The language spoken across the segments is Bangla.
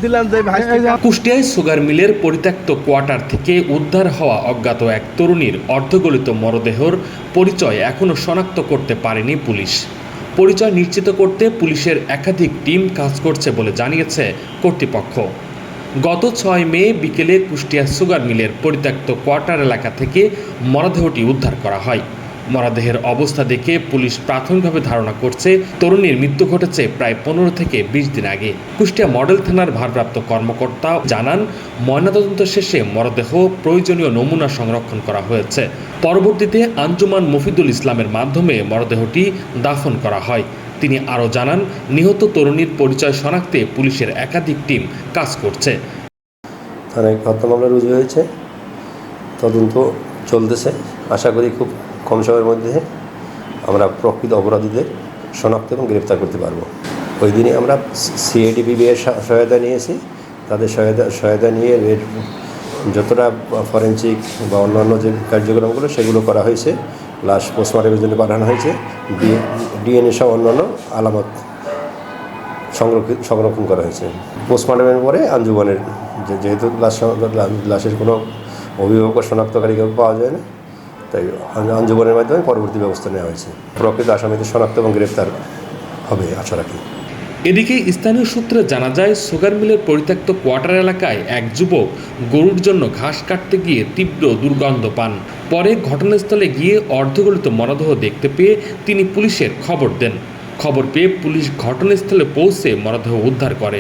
দিলাম যে ভাই। কুষ্টিয়ায় সুগার মিলের পরিত্যক্ত কোয়ার্টার থেকে উদ্ধার হওয়া অজ্ঞাত এক তরুণীর অর্ধগলিত মরদেহর পরিচয় এখনও শনাক্ত করতে পারেনি পুলিশ। পরিচয় নিশ্চিত করতে পুলিশের একাধিক টিম কাজ করছে বলে জানিয়েছে কর্তৃপক্ষ। গত 6 মে বিকেলে কুষ্টিয়া সুগার মিলের পরিত্যক্ত কোয়ার্টার এলাকা থেকে মরদেহটি উদ্ধার করা হয়। মরদেহের অবস্থা দেখে পুলিশ প্রাথমিকভাবে ধারণা করছে তরুণীর মৃত্যু ঘটেছে প্রায় 15 থেকে 20 দিন আগে। কুষ্টিয়া মডেল থানার ভারপ্রাপ্ত কর্মকর্তা জানান, ময়নাতদন্ত শেষে মরদেহ প্রয়োজনীয় নমুনা সংরক্ষণ করা হয়েছে। পরবর্তীতে আঞ্জুমান মফিদুল ইসলামের মাধ্যমে মরদেহটি দাফন করা হয়। তিনি আরও জানান, নিহত তরুণীর পরিচয় শনাক্তে পুলিশের একাধিক টিম কাজ করছে। থানায় হত্যা মামলা রুজু হয়েছে, তদন্ত চলতেছে। আশা করি খুব কম সময়ের মধ্যে আমরা প্রকৃত অপরাধীদের শনাক্ত এবং গ্রেপ্তার করতে পারব। ওই দিনে আমরা সিআইডিপিবি এর সহায়তা নিয়েছি। তাদের সহায়তা নিয়ে এর যতটা ফরেনসিক বা অন্যান্য যে কার্যক্রমগুলো সেগুলো করা হয়েছে। লাশ পোস্টমর্টমের জন্য পাঠানো হয়েছে। ডিএনএ সহ অন্যান্য আলামত সংরক্ষণ করা হয়েছে। পোস্টমর্টমের পরে আঞ্জুমানের যেহেতু লাশের কোনো অভিভাবক শনাক্তকারী পাওয়া যায় না, তাই আঞ্জুমানের মাধ্যমে পরবর্তী ব্যবস্থা নেওয়া হয়েছে। প্রকৃত আসামিদের শনাক্ত এবং গ্রেপ্তার হবে আশা রাখি। এদিকে স্থানীয় সূত্রে জানা যায়, সুগার মিলের পরিত্যক্ত কোয়ার্টার এলাকায় এক যুবক গরুর জন্য ঘাস কাটতে গিয়ে তীব্র দুর্গন্ধ পান। পরে ঘটনাস্থলে গিয়ে অর্ধগলিত মরদেহ দেখতে পেয়ে তিনি পুলিশের খবর দেন। খবর পেয়ে পুলিশ ঘটনাস্থলে পৌঁছে মরদেহ উদ্ধার করে।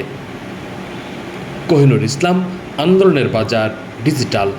কোহিনুর ইসলাম, আন্দোলনের বাজার, ডিজিটাল।